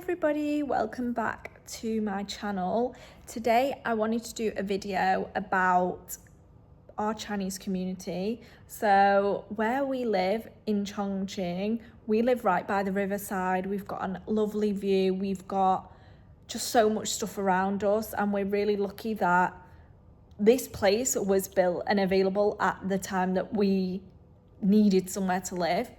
everybody, welcome back to my channel. Today I wanted to do a video about our Chinese community. So where we live in Chongqing, we live right by the riverside. We've got a lovely view, we've got just so much stuff around us, and we're really lucky that this place was built and available at the time that we needed somewhere to live.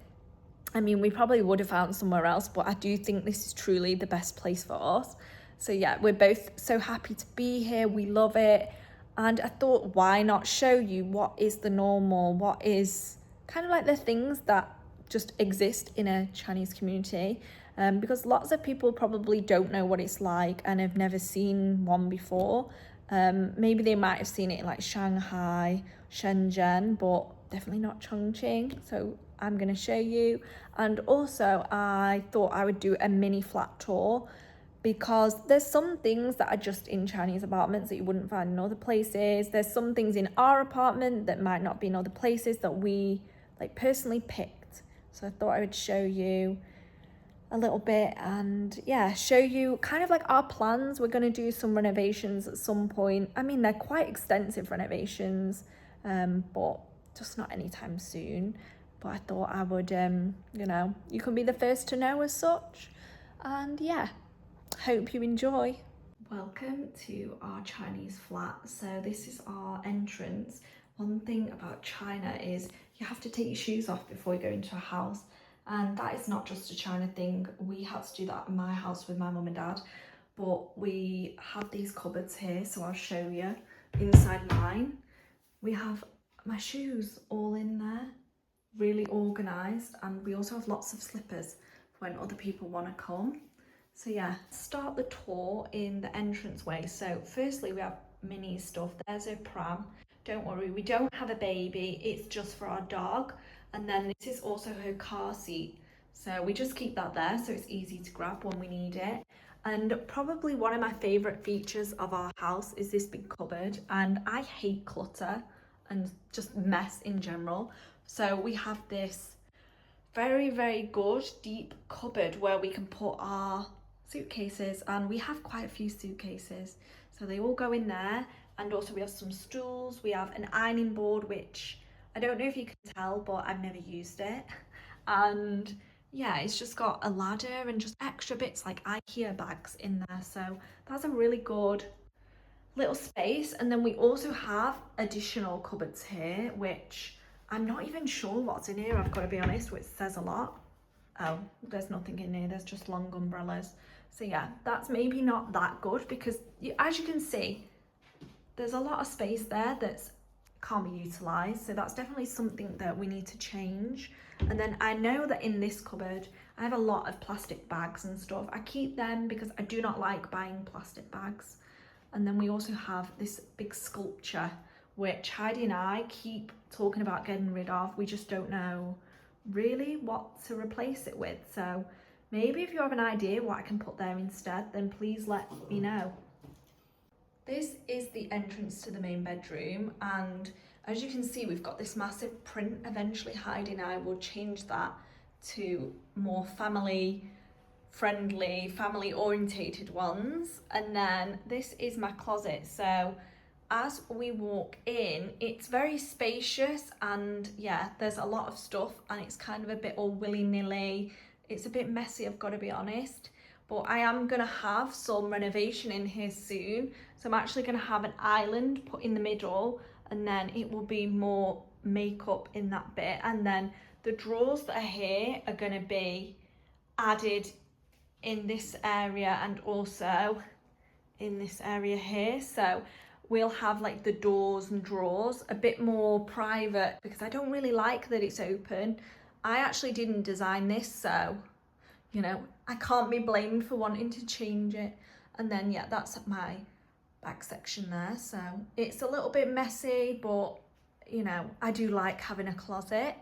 I mean, we probably would have found somewhere else, but I do think this is truly the best place for us. So yeah, we're both so happy to be here. We love it. And I thought, why not show you what is the normal, what is kind of like the things that just exist in a Chinese community. Because lots of people probably don't know what it's like and have never seen one before. Maybe they might have seen it in like Shanghai, Shenzhen, but definitely not Chongqing. So I'm going to show you. And also I thought I would do a mini flat tour, because there's some things that are just in Chinese apartments that you wouldn't find in other places. There's some things in our apartment that might not be in other places that we like personally picked. So I thought I would show you a little bit and yeah, show you kind of like our plans. We're going to do some renovations at some point. I mean, they're quite extensive renovations, but just not anytime soon. But I thought I would, you can be the first to know as such. And yeah, hope you enjoy. Welcome to our Chinese flat. So this is our entrance. One thing about China is you have to take your shoes off before you go into a house. And that is not just a China thing. We had to do that in my house with my mum and dad. But we have these cupboards here, so I'll show you. Inside mine, we have my shoes all in there, really organised, and we also have lots of slippers when other people want to come. So yeah, start the tour in the entranceway. So firstly, we have mini stuff. There's a pram. Don't worry, we don't have a baby, it's just for our dog. And then this is also her car seat. So we just keep that there so it's easy to grab when we need it. And probably one of my favourite features of our house is this big cupboard. And I hate clutter and just mess in general. So we have this very, very good deep cupboard where we can put our suitcases, and we have quite a few suitcases. So they all go in there. And also we have some stools. We have an ironing board, which I don't know if you can tell, but I've never used it. And yeah, it's just got a ladder and just extra bits like IKEA bags in there. So that's a really good little space. And then we also have additional cupboards here, which I'm not even sure what's in here, I've got to be honest, which says a lot. Oh, there's nothing in here, there's just long umbrellas. So yeah, that's maybe not that good, because as you can see, there's a lot of space there that's can't be utilised. So that's definitely something that we need to change. And then I know that in this cupboard, I have a lot of plastic bags and stuff. I keep them because I do not like buying plastic bags. And then we also have this big sculpture, which Heidi and I keep talking about getting rid of. We just don't know really what to replace it with. So maybe if you have an idea what I can put there instead, then please let me know. This is the entrance to the main bedroom, and as you can see, we've got this massive print. Eventually Heidi and I will change that to more family friendly, family orientated ones. And then this is my closet. So as we walk in, it's very spacious, and yeah, there's a lot of stuff, and it's kind of a bit all willy-nilly. It's a bit messy, I've got to be honest. But I am going to have some renovation in here soon. So I'm actually going to have an island put in the middle, and then it will be more makeup in that bit. And then the drawers that are here are going to be added in this area and also in this area here. So we'll have like the doors and drawers a bit more private, because I don't really like that it's open. I actually didn't design this, so you know, I can't be blamed for wanting to change it. And then yeah, that's my back section there. So it's a little bit messy, but you know, I do like having a closet.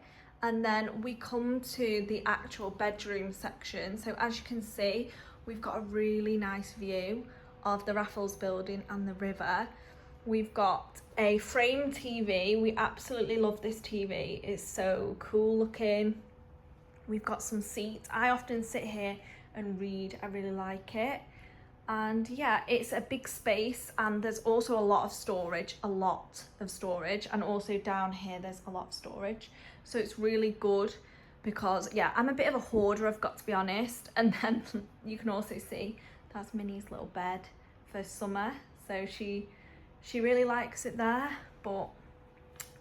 And then we come to the actual bedroom section. So as you can see, we've got a really nice view of the Raffles building and the river. We've got a frame TV. We absolutely love this TV. It's so cool looking. We've got some seats. I often sit here and read. I really like it. And yeah, it's a big space, and there's also a lot of storage, and also down here there's a lot of storage. So it's really good because yeah, I'm a bit of a hoarder, I've got to be honest. And then you can also see that's Minnie's little bed for summer. So she really likes it there. But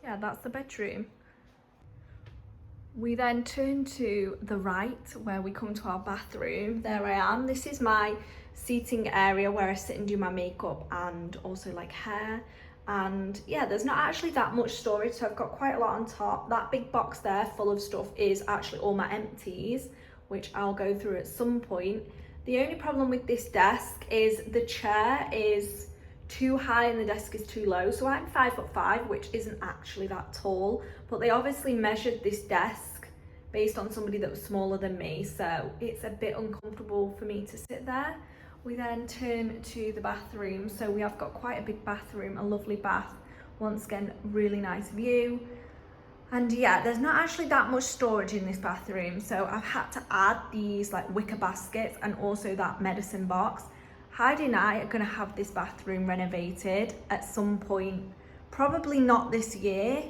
yeah, that's the bedroom. We then turn to the right where we come to our bathroom. There I am. This is my seating area where I sit and do my makeup and also like hair. And yeah, there's not actually that much storage, so I've got quite a lot on top. That big box there full of stuff is actually all my empties, which I'll go through at some point. The only problem with this desk is the chair is too high and the desk is too low. So I'm 5'5", which isn't actually that tall, but they obviously measured this desk based on somebody that was smaller than me, so it's a bit uncomfortable for me to sit there. We then turn to the bathroom. So we have got quite a big bathroom, a lovely bath. Once again, really nice view. And yeah, there's not actually that much storage in this bathroom, so I've had to add these like wicker baskets and also that medicine box. Heidi and I are going to have this bathroom renovated at some point, probably not this year,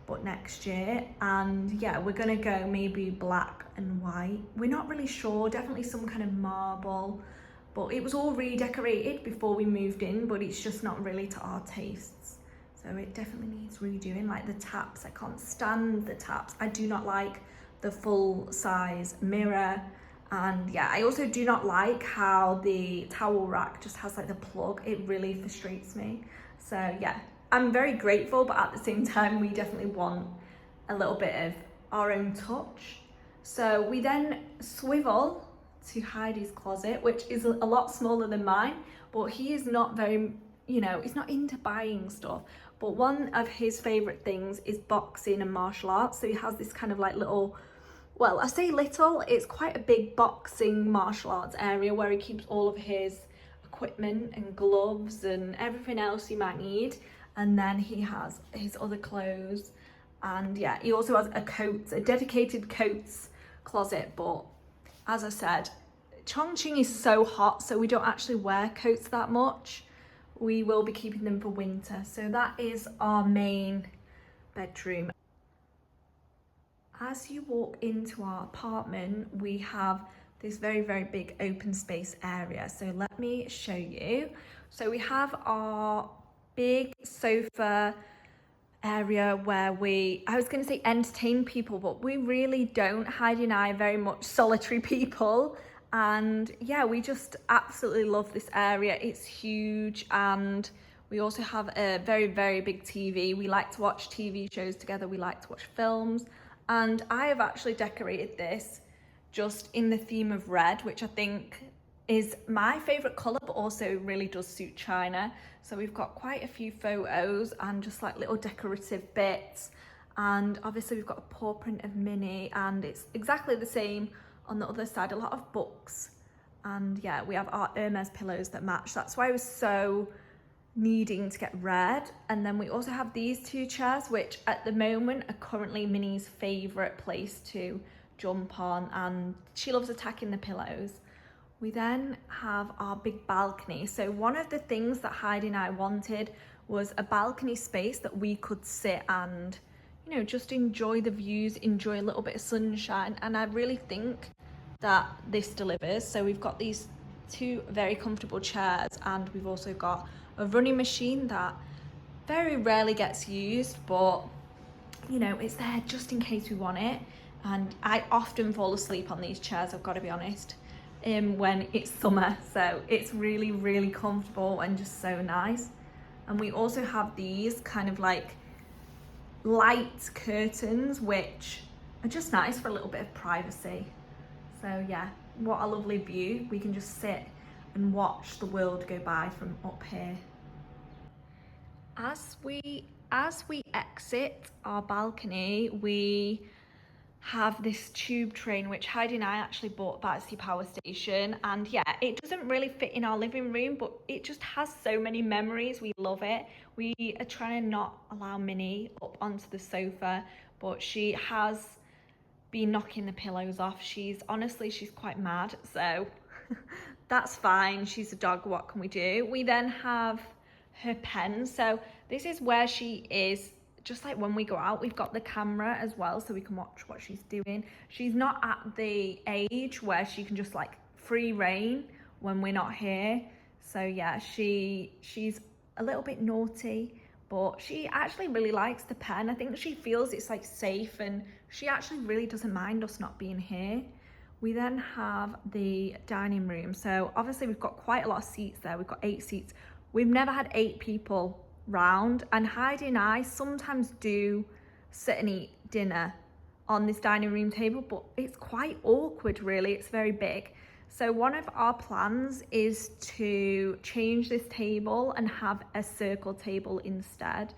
but next year. And yeah, we're going to go maybe black and white. We're not really sure, definitely some kind of marble, but it was all redecorated before we moved in, but it's just not really to our tastes. So it definitely needs redoing. Like the taps, I can't stand the taps. I do not like the full size mirror. And yeah, I also do not like how the towel rack just has like the plug. It really frustrates me. So yeah, I'm very grateful, but at the same time, we definitely want a little bit of our own touch. So we then swivel to Heidi's closet, which is a lot smaller than mine, but he is not very, he's not into buying stuff. But one of his favorite things is boxing and martial arts. So he has this kind of like little, well, I say little, it's quite a big boxing martial arts area where he keeps all of his equipment and gloves and everything else you might need. And then he has his other clothes. And yeah, he also has a dedicated coats closet. But as I said, Chongqing is so hot, so we don't actually wear coats that much. We will be keeping them for winter. So that is our main bedroom. As you walk into our apartment, we have this very, very big open space area. So let me show you. So we have our big sofa area where I was going to say entertain people, but we really don't. Heidi and I are very much solitary people. And yeah, we just absolutely love this area. It's huge, and we also have a very, very big TV. We like to watch TV shows together. We like to watch films. And I have actually decorated this just in the theme of red, which I think is my favourite colour, but also really does suit China. So we've got quite a few photos and just like little decorative bits. And obviously we've got a paw print of Minnie, and it's exactly the same on the other side, a lot of books. And yeah, we have our Hermes pillows that match. That's why I was so needing to get red. And then we also have these two chairs, which at the moment are currently Minnie's favourite place to jump on, and she loves attacking the pillows. We then have our big balcony. So one of the things that Heidi and I wanted was a balcony space that we could sit and, just enjoy the views, enjoy a little bit of sunshine. And I really think that this delivers. So we've got these two very comfortable chairs, and we've also got a running machine that very rarely gets used, but it's there just in case we want it. And I often fall asleep on these chairs, I've got to be honest, when it's summer. So it's really, really comfortable and just so nice. And we also have these kind of like light curtains, which are just nice for a little bit of privacy. So yeah, what a lovely view. We can just sit and watch the world go by from up here. As we exit our balcony, we have this tube train, which Heidi and I actually bought at Battersea Power Station. And yeah, it doesn't really fit in our living room, but it just has so many memories. We love it. We are trying to not allow Minnie up onto the sofa, but she has be knocking the pillows off. She's quite mad, so that's fine. She's a dog, what can we do? We then have her pen. So this is where she is. Just like when we go out, we've got the camera as well, so we can watch what she's doing. She's not at the age where she can just like free reign when we're not here. So yeah, she's a little bit naughty, but she actually really likes the pen. I think she feels it's like safe, and she actually really doesn't mind us not being here. We then have the dining room. So obviously we've got quite a lot of seats there. We've got 8 seats. We've never had 8 people round, and Heidi and I sometimes do sit and eat dinner on this dining room table, but it's quite awkward really. It's very big. So one of our plans is to change this table and have a circle table instead,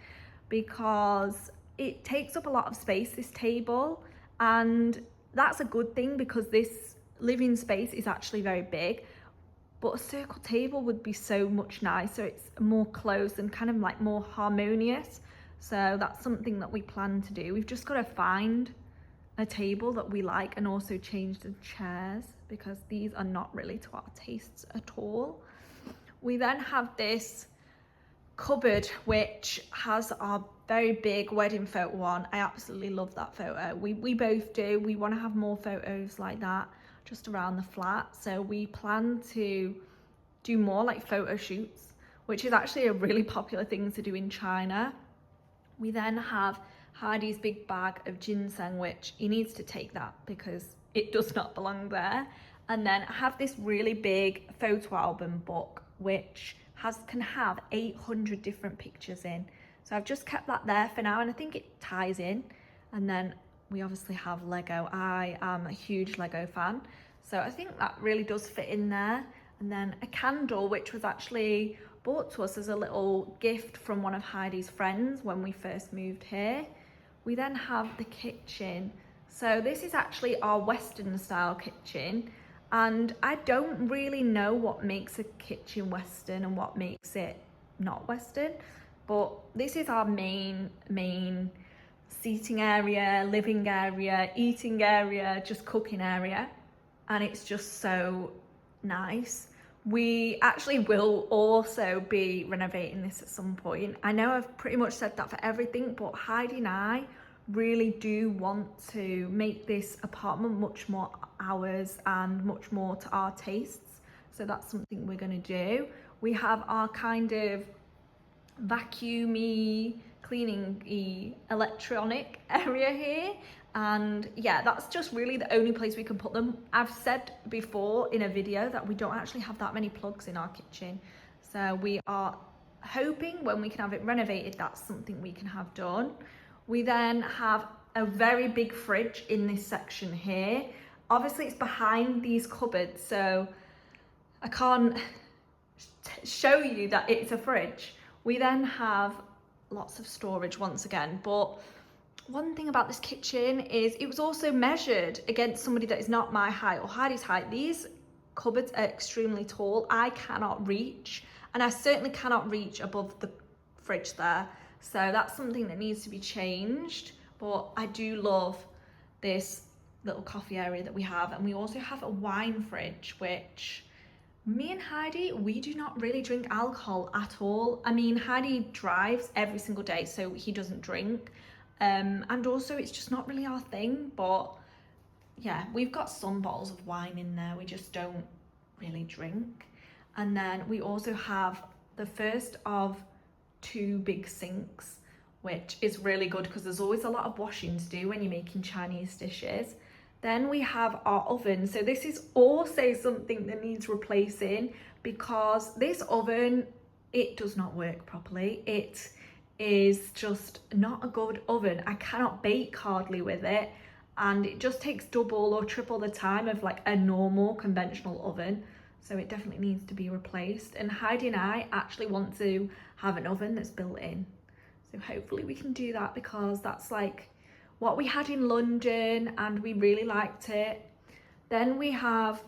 because it takes up a lot of space, this table, and that's a good thing because this living space is actually very big. But a circle table would be so much nicer. It's more close and kind of like more harmonious. So that's something that we plan to do. We've just got to find a table that we like and also change the chairs, because these are not really to our tastes at all. We then have this cupboard which has our very big wedding photo on. I absolutely love that photo. We both do. We want to have more photos like that just around the flat. So we plan to do more like photo shoots, which is actually a really popular thing to do in China. We then have Heidi's big bag of ginseng, which he needs to take that because it does not belong there. And then I have this really big photo album book which can have 800 different pictures in. So I've just kept that there for now, and I think it ties in. And then we obviously have Lego. I am a huge Lego fan, so I think that really does fit in there. And then a candle, which was actually bought to us as a little gift from one of Heidi's friends when we first moved here. We then have the kitchen. So this is actually our Western style kitchen, and I don't really know what makes a kitchen Western and what makes it not Western, but this is our main seating area, living area, eating area, just cooking area, and it's just so nice. We actually will also be renovating this at some point. I know I've pretty much said that for everything, but Heidi and I really do want to make this apartment much more ours and much more to our tastes. So that's something we're going to do. We have our kind of vacuumy, cleaning-y electronic area here, and yeah, that's just really the only place we can put them. I've said before in a video that we don't actually have that many plugs in our kitchen, so we are hoping when we can have it renovated, that's something we can have done. We then have a very big fridge in this section here. Obviously it's behind these cupboards, so I can't show you that it's a fridge. We then have lots of storage once again, but one thing about this kitchen is it was also measured against somebody that is not my height or Heidi's height. These cupboards are extremely tall. I cannot reach, and I certainly cannot reach above the fridge there. So that's something that needs to be changed. But I do love this little coffee area that we have. And we also have a wine fridge, which me and Heidi, we do not really drink alcohol at all. I mean, Heidi drives every single day, so he doesn't drink. And also it's just not really our thing, but yeah, we've got some bottles of wine in there. We just don't really drink. And then we also have the first of 2 big sinks, which is really good because there's always a lot of washing to do when you're making Chinese dishes. Then we have our oven. So this is also something that needs replacing because this oven, it does not work properly. It is just not a good oven. I cannot bake hardly with it, and it just takes double or triple the time of like a normal conventional oven. So it definitely needs to be replaced. And Heidi and I actually want to have an oven that's built in. So hopefully we can do that because that's like what we had in London and we really liked it. Then we have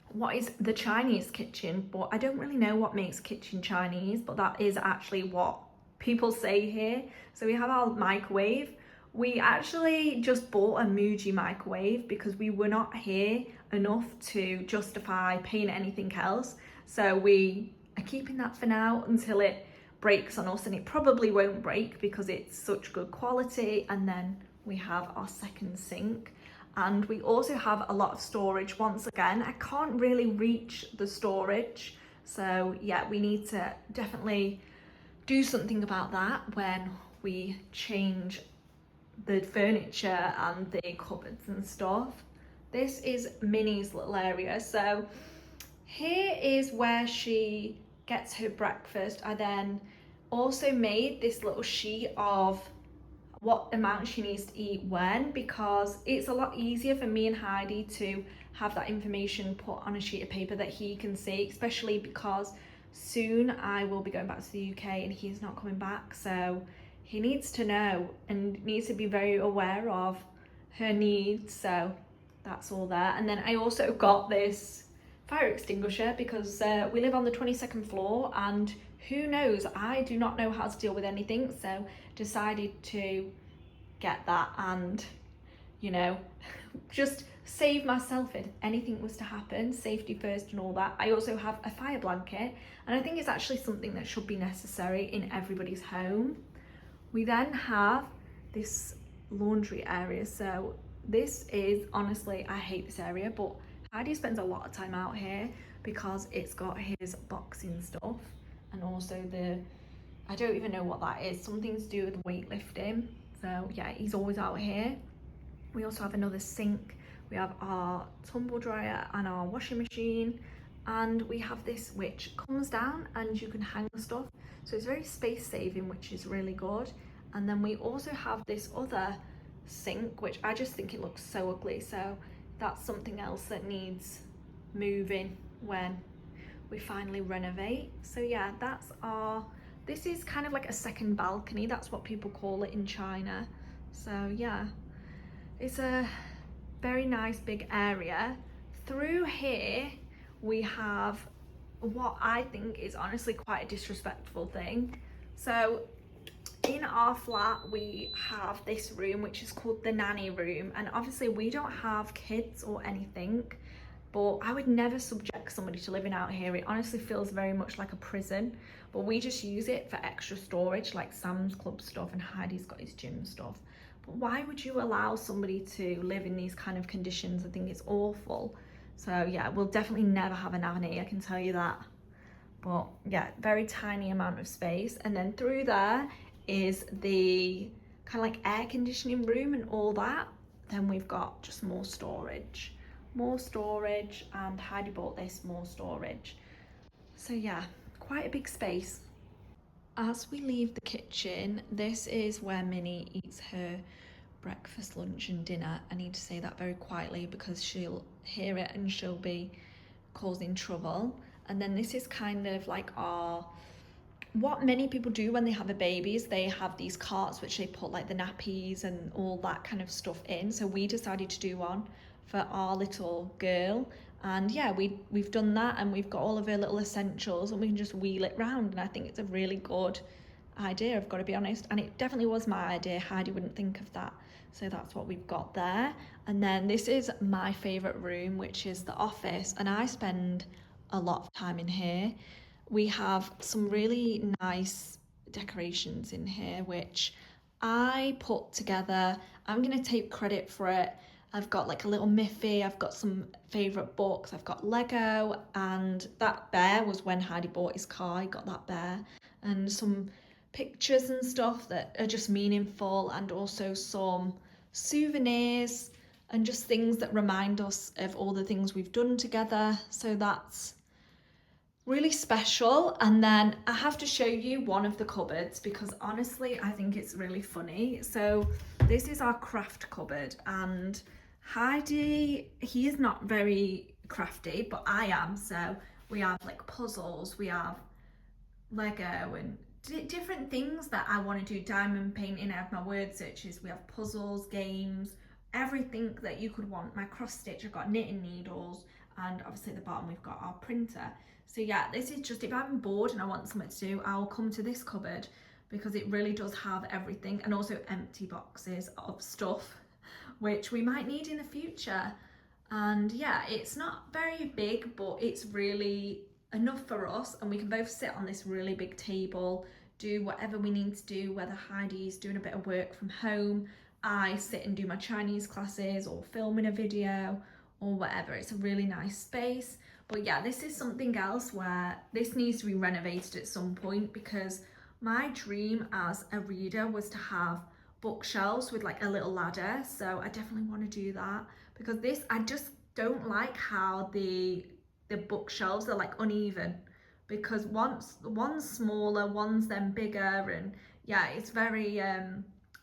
what is the Chinese kitchen, but I don't really know what makes kitchen Chinese, but that is actually what people say here. So we have our microwave, We actually just bought a Muji microwave because we were not here enough to justify paying anything else. So we are keeping that for now until it breaks on us, and it probably won't break because it's such good quality. And then we have our second sink, and we also have a lot of storage. Once again, I can't really reach the storage, so yeah, we need to definitely do something about that when we change the furniture and the cupboards and stuff. This is Minnie's little area. So here is where she gets her breakfast. I then also made this little sheet of what amount she needs to eat when, because it's a lot easier for me and Heidi to have that information put on a sheet of paper that he can see, especially because soon I will be going back to the UK and he's not coming back. So he needs to know and needs to be very aware of her needs. So that's all there. And then I also got this fire extinguisher because we live on the 22nd floor, and who knows, I do not know how to deal with anything, so decided to get that and, you know, just save myself if anything was to happen, safety first and all that. I also have a fire blanket, and I think it's actually something that should be necessary in everybody's home. We then have this laundry area. So this is, honestly, I hate this area, but Heidi spends a lot of time out here because it's got his boxing stuff, and also I don't even know what that is, something to do with weightlifting. So yeah, he's always out here. We also have another sink. We have our tumble dryer and our washing machine, and we have this which comes down and you can hang stuff. So it's very space saving, which is really good. And then we also have this other sink, which I just think it looks so ugly. So that's something else that needs moving when we finally renovate. So yeah, this is kind of like a second balcony. That's what people call it in China. So yeah, it's a very nice big area. Through here, we have what I think is honestly quite a disrespectful thing. So in our flat, we have this room which is called the nanny room, and obviously we don't have kids or anything, but I would never subject somebody to living out here. It honestly feels very much like a prison, but we just use it for extra storage, like Sam's Club stuff, and Heidi's got his gym stuff. But why would you allow somebody to live in these kind of conditions? I think it's awful. So yeah, we'll definitely never have a nanny, I can tell you that. But yeah, very tiny amount of space. And then through there is the kind of like air conditioning room and all that. Then we've got just more storage, and Heidi bought this, more storage. So yeah, quite a big space. As we leave the kitchen, this is where Minnie eats her breakfast, lunch and dinner. I need to say that very quietly because she'll hear it and she'll be causing trouble. And then this is kind of like what many people do when they have a baby is they have these carts which they put like the nappies and all that kind of stuff in. So we decided to do one for our little girl, and yeah, we've done that, and we've got all of her little essentials and we can just wheel it round, and I think it's a really good idea, I've got to be honest, and it definitely was my idea. Heidi wouldn't think of that. So that's what we've got there. And then this is my favorite room, which is the office, and I spend a lot of time in here. We have some really nice decorations in here which I put together. I'm gonna take credit for it. I've got like a little Miffy, I've got some favourite books, I've got Lego, and that bear was when Heidi bought his car, he got that bear, and some pictures and stuff that are just meaningful, and also some souvenirs and just things that remind us of all the things we've done together. So that's really special. And then I have to show you one of the cupboards because honestly I think it's really funny. So this is our craft cupboard, and Heidi, he is not very crafty, but I am. So we have like puzzles, we have Lego and different things that I want to do, diamond painting. I have my word searches, we have puzzles, games, everything that you could want. My cross stitch, I've got knitting needles, and obviously at the bottom we've got our printer. So yeah, this is just, if I'm bored and I want something to do, I'll come to this cupboard. because it really does have everything, and also empty boxes of stuff which we might need in the future. And yeah, it's not very big, but it's really enough for us, and we can both sit on this really big table, do whatever we need to do, whether Heidi's doing a bit of work from home, I sit and do my Chinese classes or filming a video or whatever. It's a really nice space. But yeah, this is something else where this needs to be renovated at some point, because my dream as a reader was to have bookshelves with like a little ladder. So I definitely want to do that, because this, I just don't like how the bookshelves are like uneven, because one's smaller, one's then bigger, and yeah, it's very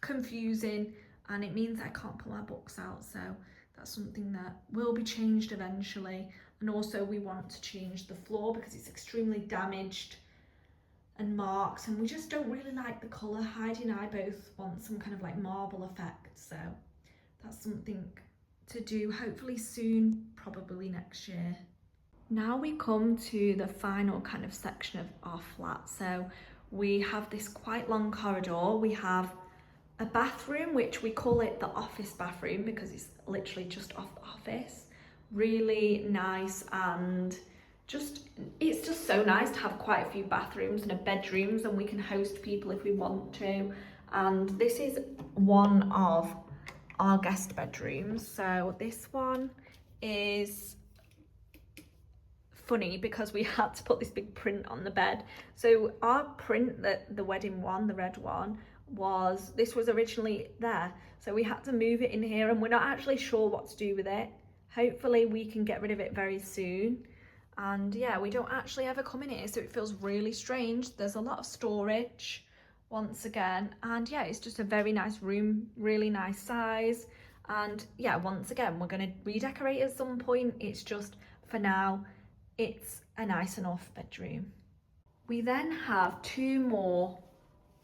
confusing, and it means I can't put my books out. So that's something that will be changed eventually. And also we want to change the floor because it's extremely damaged and marked, and we just don't really like the colour. Heidi and I both want some kind of like marble effect, so that's something to do hopefully soon, probably next year. Now we come to the final kind of section of our flat. So we have this quite long corridor. We have a bathroom, which we call it the office bathroom because it's literally just off the office. Really nice, and it's just so nice to have quite a few bathrooms and a bedrooms, and we can host people if we want to. And this is one of our guest bedrooms. So this one is funny because we had to put this big print on the bed. So our print, the wedding one, the red one, this was originally there, so we had to move it in here, and we're not actually sure what to do with it. Hopefully we can get rid of it very soon. And yeah, we don't actually ever come in here, so it feels really strange. There's a lot of storage once again, and yeah, it's just a very nice room, really nice size. And yeah, once again, we're going to redecorate at some point. It's just, for now, it's a nice enough bedroom. We then have two more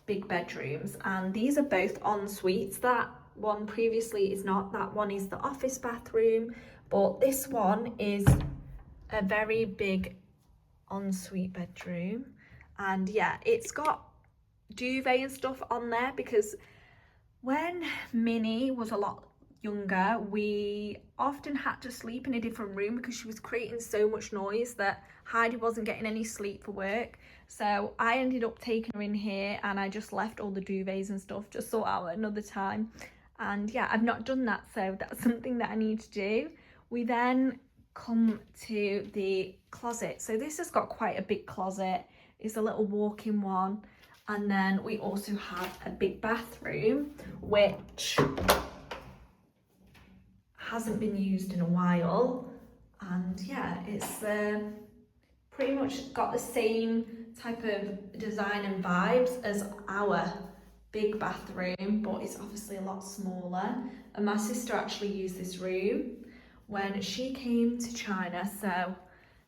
big bedrooms, and these are both en suites. That one previously is not. That one is the office bathroom, but this one is a very big ensuite bedroom. And yeah, it's got duvet and stuff on there because when Minnie was a lot younger, we often had to sleep in a different room because she was creating so much noise that Heidi wasn't getting any sleep for work. So I ended up taking her in here, and I just left all the duvets and stuff, just sort out another time. And yeah, I've not done that, so that's something that I need to do. We then come to the closet. So this has got quite a big closet. It's a little walk-in one. And then we also have a big bathroom, which hasn't been used in a while. And yeah, it's pretty much got the same type of design and vibes as our big bathroom, but it's obviously a lot smaller. And my sister actually used this room when she came to China, so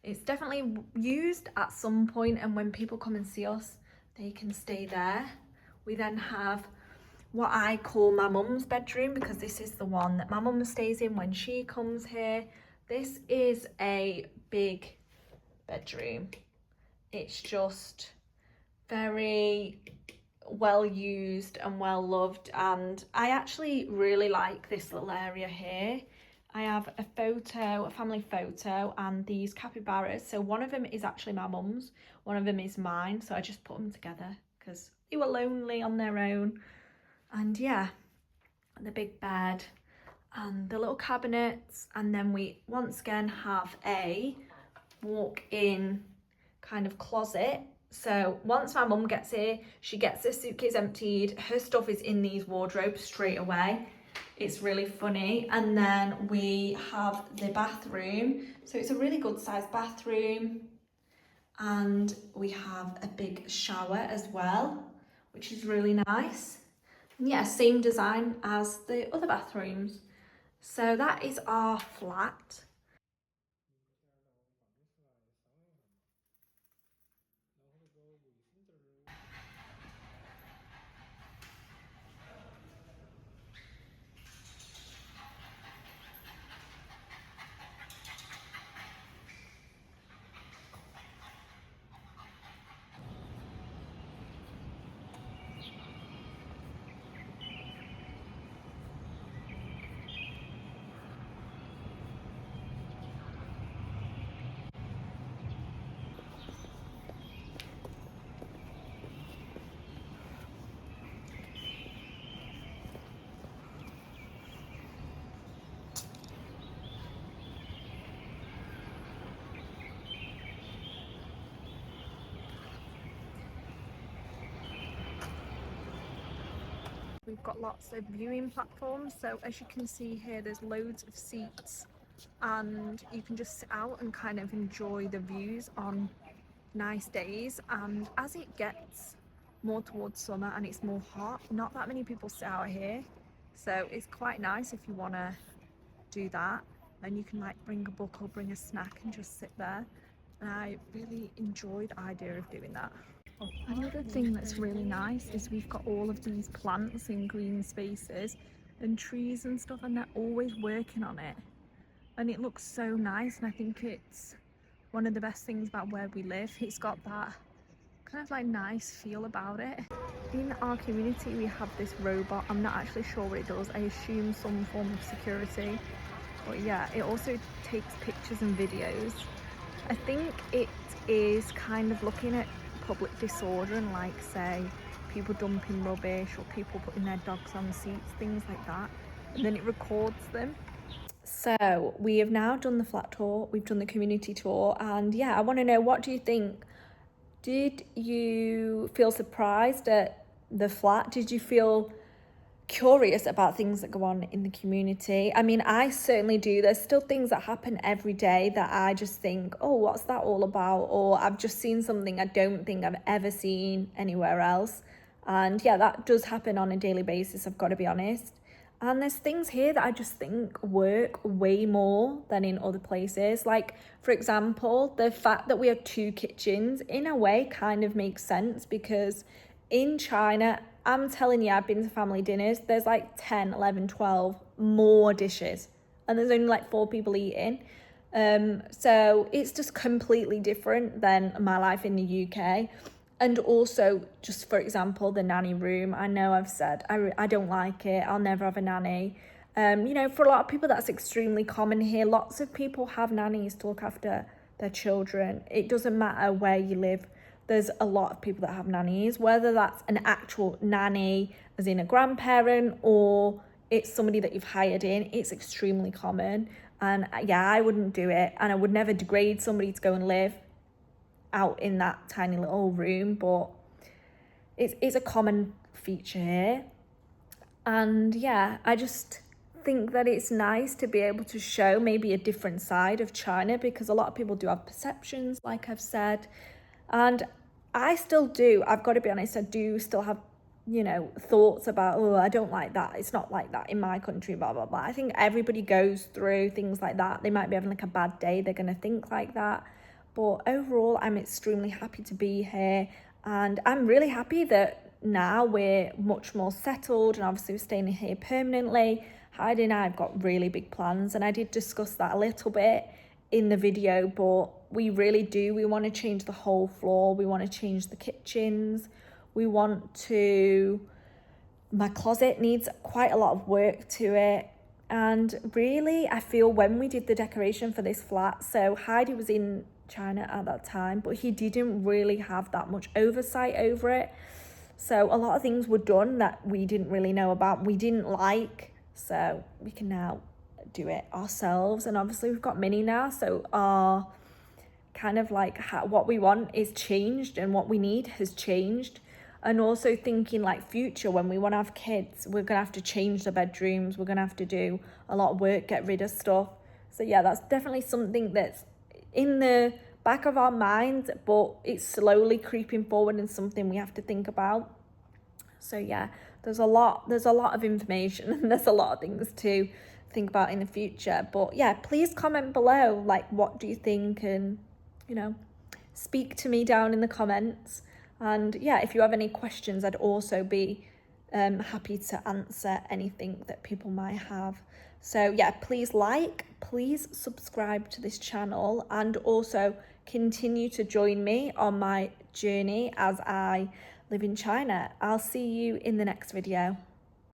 it's definitely used at some point, and when people come and see us, they can stay there. We then have what I call my mum's bedroom, because this is the one that my mum stays in when she comes here. This is a big bedroom. It's just very well used and well loved, and I actually really like this little area here. I have a photo, a family photo, and these capybaras. So one of them is actually my mum's, one of them is mine, so I just put them together because they were lonely on their own. And yeah, the big bed and the little cabinets, and then we once again have a walk-in kind of closet. So once my mum gets here, she gets her suitcase emptied, her stuff is in these wardrobes straight away. It's really funny. And then we have the bathroom, so it's a really good sized bathroom, and we have a big shower as well, which is really nice. And yeah, same design as the other bathrooms. So that is our flat. we've got lots of viewing platforms. So as you can see here, there's loads of seats and you can just sit out and kind of enjoy the views on nice days. And as it gets more towards summer and it's more hot, not that many people sit out here, so it's quite nice if you want to do that. And you can like bring a book or bring a snack and just sit there, and I really enjoy the idea of doing that. Another thing that's really nice is we've got all of these plants in green spaces and trees and stuff, and they're always working on it, and it looks so nice. And I think it's one of the best things about where we live. It's got that kind of like nice feel about it. In our community we have this robot. I'm not actually sure what it does. I assume some form of security, but yeah, it also takes pictures and videos. I think it is kind of looking at public disorder and like say people dumping rubbish or people putting their dogs on seats, things like that, and then it records them. So we have now done the flat tour, we've done the community tour, and yeah, I want to know, what do you think? Did you feel surprised at the flat? Did you feel curious about things that go on in the community? I mean, I certainly do. There's still things that happen every day that I just think, oh, what's that all about? Or I've just seen something I don't think I've ever seen anywhere else. And yeah, that does happen on a daily basis, I've got to be honest. And there's things here that I just think work way more than in other places. Like, for example, the fact that we have 2 kitchens in a way kind of makes sense, because in China, I'm telling you, I've been to family dinners, there's like 10, 11, 12 more dishes, and there's only like 4 people eating. So it's just completely different than my life in the UK. And also, just for example, the nanny room. I know I've said I don't like it. I'll never have a nanny. You know, for a lot of people, that's extremely common here. Lots of people have nannies to look after their children. It doesn't matter where you live. There's a lot of people that have nannies, whether that's an actual nanny, as in a grandparent, or it's somebody that you've hired in. It's extremely common. And yeah, I wouldn't do it. And I would never degrade somebody to go and live out in that tiny little room, but it's a common feature here. And yeah, I just think that it's nice to be able to show maybe a different side of China, because a lot of people do have perceptions, like I've said, and I still do. I've got to be honest, I do still have, you know, thoughts about, oh, I don't like that, it's not like that in my country, blah blah blah. I think everybody goes through things like that. They might be having like a bad day, they're going to think like that. But overall, I'm extremely happy to be here, and I'm really happy that now we're much more settled, and obviously we're staying here permanently. Heidi and I have got really big plans, and I did discuss that a little bit in the video, but we really do. We want to change the whole floor. We want to change the kitchens. We want to... My closet needs quite a lot of work to it. And really, I feel when we did the decoration for this flat, so Heidi was in China at that time, but he didn't really have that much oversight over it. So a lot of things were done that we didn't really know about, we didn't like. So we can now do it ourselves. And obviously we've got Minnie now, so our kind of like what we want is changed and what we need has changed. And also thinking like future, when we want to have kids, we're gonna have to change the bedrooms, we're gonna have to do a lot of work, get rid of stuff. So yeah, that's definitely something that's in the back of our minds, but it's slowly creeping forward and something we have to think about. So yeah, there's a lot of information and there's a lot of things to think about in the future. But yeah, please comment below, like, what do you think, and you know, speak to me down in the comments. And yeah, if you have any questions, I'd also be happy to answer anything that people might have. So yeah, please subscribe to this channel, and also continue to join me on my journey as I live in China. I'll see you in the next video.